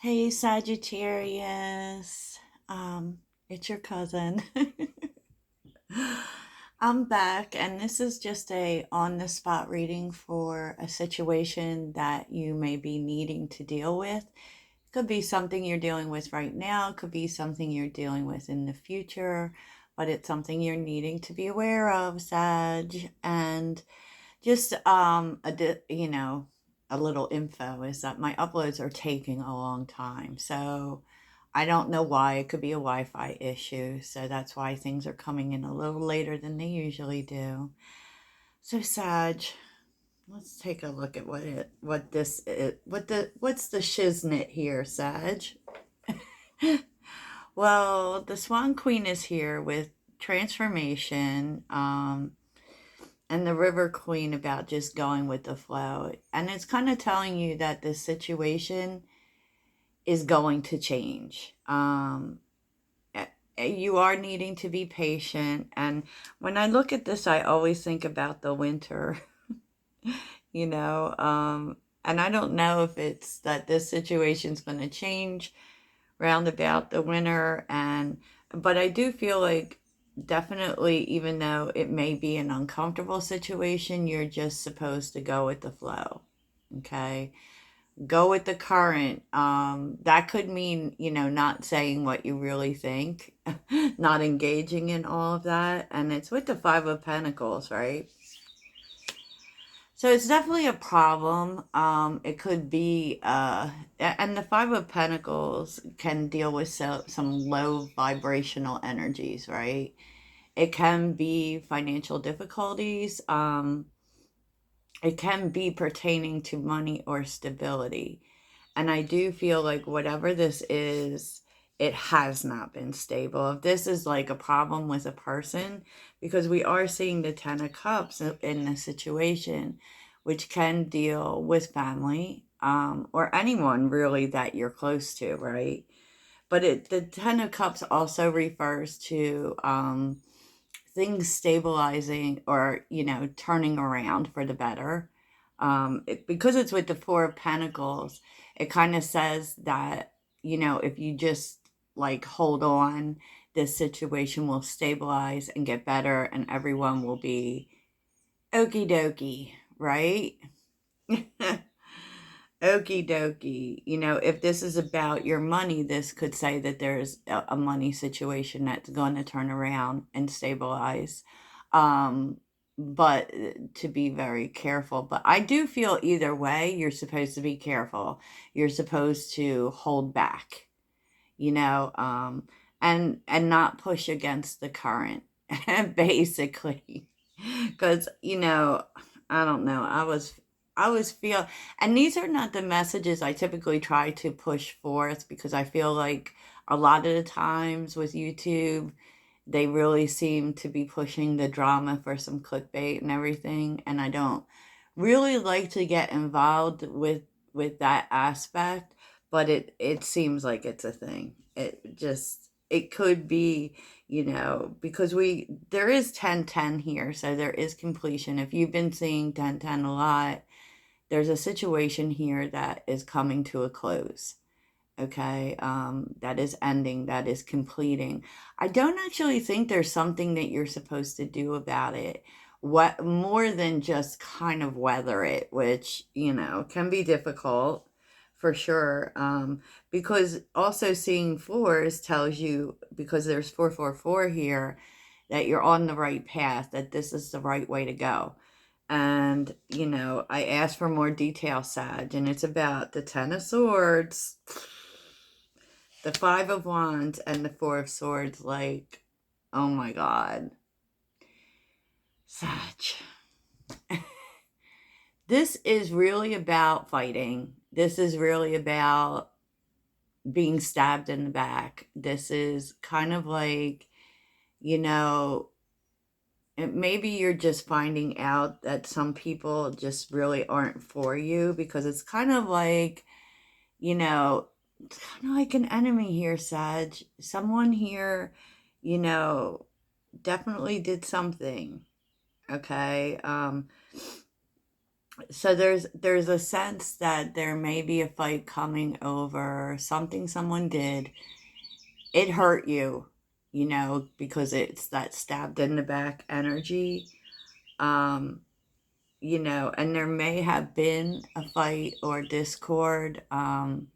Hey Sagittarius, it's your cousin. I'm back, and this is just a on-the-spot reading for a situation that you may be needing to deal with. Could be something you're dealing with right now, could be something you're dealing with in the future, but it's something you're needing to be aware of, Sag. And just a little info is that my uploads are taking a long time. So I don't know why. It could be a Wi-Fi issue. So that's why things are coming in a little later than they usually do. So Sag, let's take a look at what's the shiznit here, Sag. Well, the Swan Queen is here with transformation. And the River Queen about just going with the flow. And it's kind of telling you that the situation is going to change. You are needing to be patient. And when I look at this, I always think about the winter, you know. And I don't know if it's that this situation's going to change round about the winter. But I do feel like definitely, even though it may be an uncomfortable situation, you're just supposed to go with the flow. Okay, go with the current. That could mean, not saying what you really think, not engaging in all of that. And it's with the Five of Pentacles, right? So it's definitely a problem. It could be, and the Five of Pentacles can deal with some low vibrational energies, right? It can be financial difficulties. It can be pertaining to money or stability. And I do feel like whatever this is, it has not been stable. If this is like a problem with a person, because we are seeing the Ten of Cups in the situation, which can deal with family, or anyone really that you're close to, right? But the Ten of Cups also refers to things stabilizing or, turning around for the better. Because it's with the Four of Pentacles, it kind of says that, if you just like hold on, this situation will stabilize and get better and everyone will be okie dokie, right? Okie dokie. If this is about your money, this could say that there's a money situation that's going to turn around and stabilize. But to be very careful. But I do feel either way, you're supposed to be careful. You're supposed to hold back, you know, um, and not push against the current, basically. Because, I don't know. I was feel, and these are not the messages I typically try to push forth because I feel like a lot of the times with YouTube, they really seem to be pushing the drama for some clickbait and everything, and I don't really like to get involved with that aspect, but it seems like it's a thing. It could be, because there is 1010 here, so there is completion. If you've been seeing 1010 a lot, there's a situation here that is coming to a close. Okay, that is ending, that is completing. I don't actually think there's something that you're supposed to do about it. What more than just kind of weather it, which, can be difficult for sure. Because also seeing fours tells you, because there's 444 here, that you're on the right path, that this is the right way to go. And, I asked for more detail, Sag, and it's about the Ten of Swords, the Five of Wands, and the Four of Swords. Like, oh my God. Sag. This is really about fighting. This is really about being stabbed in the back. This is kind of like, you know, maybe you're just finding out that some people just really aren't for you, because it's kind of like, it's kind of like an enemy here, Sag. Someone here, you know, definitely did something. Okay. So there's a sense that there may be a fight coming over something someone did. It hurt you, because it's that stabbed in the back energy. Um, and there may have been a fight or discord. And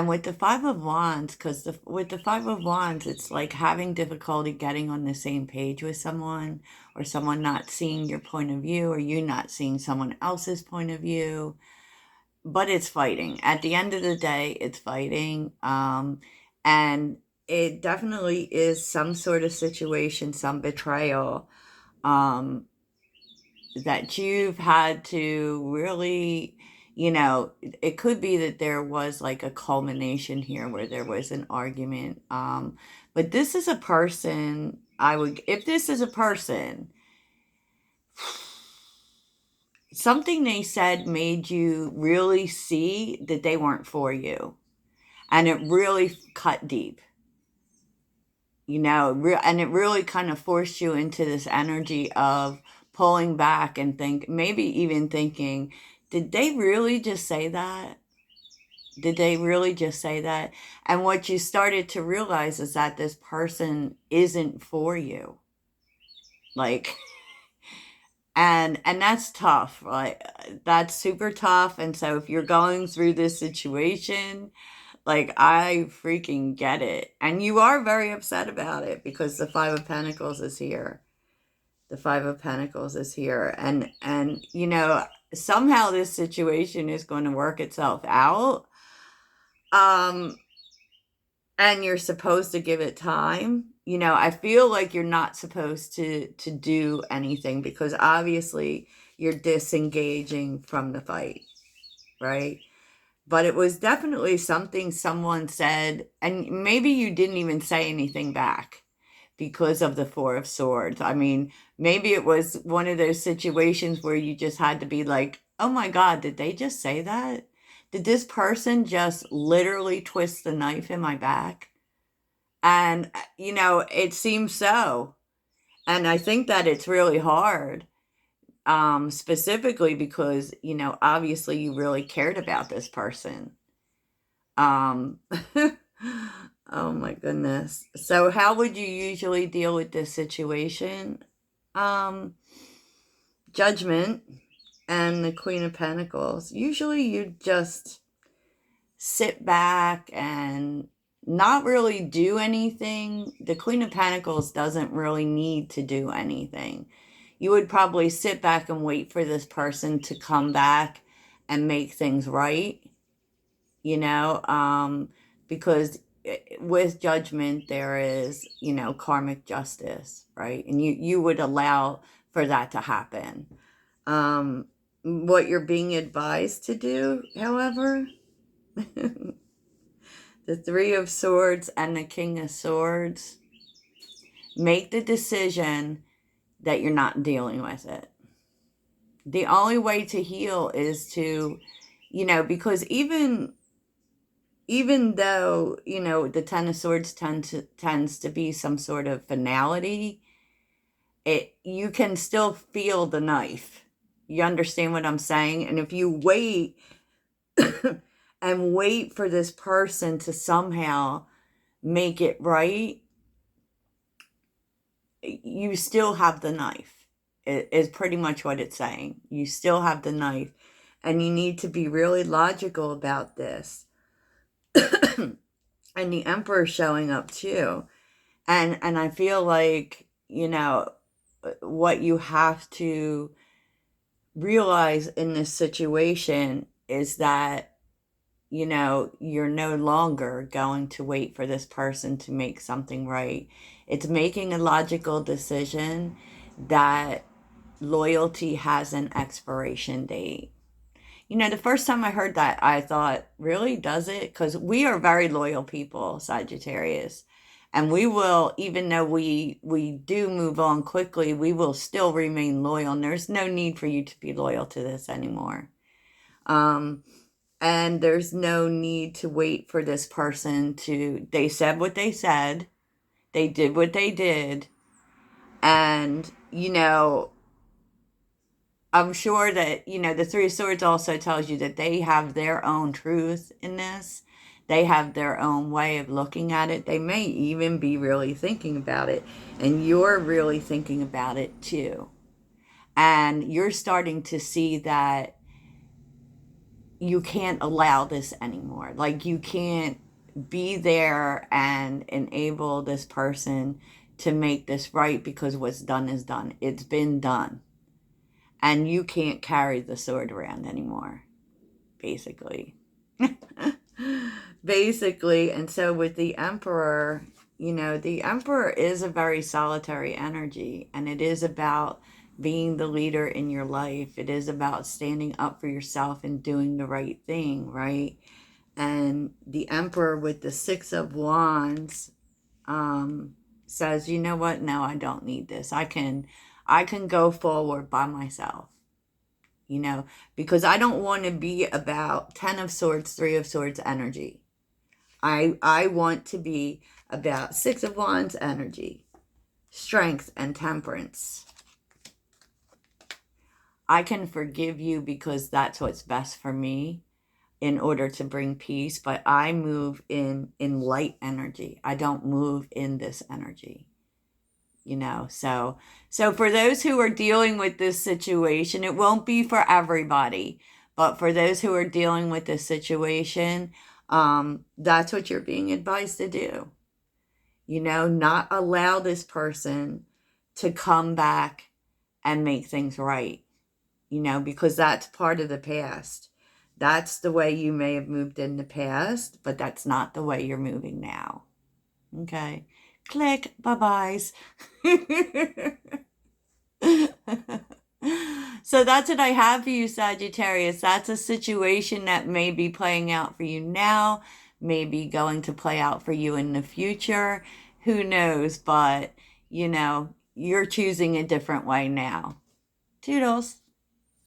with the Five of Wands, because with the Five of Wands, it's like having difficulty getting on the same page with someone, or someone not seeing your point of view, or you not seeing someone else's point of view. But it's fighting. At the end of the day, it's fighting. And it definitely is some sort of situation, some betrayal. Um, that you've had to really, it could be that there was like a culmination here where there was an argument. But this is a person, if this is a person, something they said made you really see that they weren't for you. And it really cut deep, and it really kind of forced you into this energy of pulling back and maybe even thinking, did they really just say that? Did they really just say that? And what you started to realize is that this person isn't for you. Like, and that's tough. Like, that's super tough. And so if you're going through this situation, like, I freaking get it. And you are very upset about it because the Five of Pentacles is here. The Five of Pentacles is here. And somehow this situation is going to work itself out. Um, and you're supposed to give it time. I feel like you're not supposed to do anything because obviously you're disengaging from the fight, right? But it was definitely something someone said, and maybe you didn't even say anything back because of the Four of Swords. I mean, maybe it was one of those situations where you just had to be like, oh my God, did they just say that? Did this person just literally twist the knife in my back? And, it seems so. And I think that it's really hard, specifically because, obviously you really cared about this person. Um, oh my goodness. So how would you usually deal with this situation? Um, Judgment and the Queen of Pentacles. Usually you just sit back and not really do anything. The Queen of Pentacles doesn't really need to do anything. You would probably sit back and wait for this person to come back and make things right, because with Judgment there is, karmic justice, right? And you would allow for that to happen. What you're being advised to do, however, the Three of Swords and the King of Swords, make the decision that you're not dealing with it. The only way to heal is to, because even though, the Ten of Swords tends to be some sort of finality, you can still feel the knife. You understand what I'm saying? And if you wait and wait for this person to somehow make it right, you still have the knife. It is pretty much what it's saying. You still have the knife. And you need to be really logical about this. And the Emperor showing up too. And I feel like, what you have to realize in this situation is that, you're no longer going to wait for this person to make something right. It's making a logical decision that loyalty has an expiration date. The first time I heard that, I thought, really, does it? Because we are very loyal people, Sagittarius. And we will, even though we do move on quickly, we will still remain loyal. And there's no need for you to be loyal to this anymore. And there's no need to wait for this person they said what they said. They did what they did. And, I'm sure that, the Three of Swords also tells you that they have their own truth in this. They have their own way of looking at it. They may even be really thinking about it. And you're really thinking about it too. And you're starting to see that you can't allow this anymore. Like, you can't be there and enable this person to make this right, because what's done is done. It's been done. And you can't carry the sword around anymore, basically. Basically. And so with the Emperor, the Emperor is a very solitary energy, and it is about being the leader in your life. It is about standing up for yourself and doing the right thing, right? And the Emperor with the Six of Wands says, you know what? No, I don't need this. I can go forward by myself, because I don't want to be about 10 of Swords, 3 of Swords energy. I want to be about 6 of Wands energy, strength and temperance. I can forgive you because that's what's best for me in order to bring peace, but I move in light energy. I don't move in this energy. So for those who are dealing with this situation, it won't be for everybody, but for those who are dealing with this situation, that's what you're being advised to do. Not allow this person to come back and make things right, because that's part of the past. That's the way you may have moved in the past, but that's not the way you're moving now. Okay. Click. Bye-byes. So that's what I have for you, Sagittarius. That's a situation that may be playing out for you now, maybe going to play out for you in the future. Who knows? But, you're choosing a different way now. Toodles.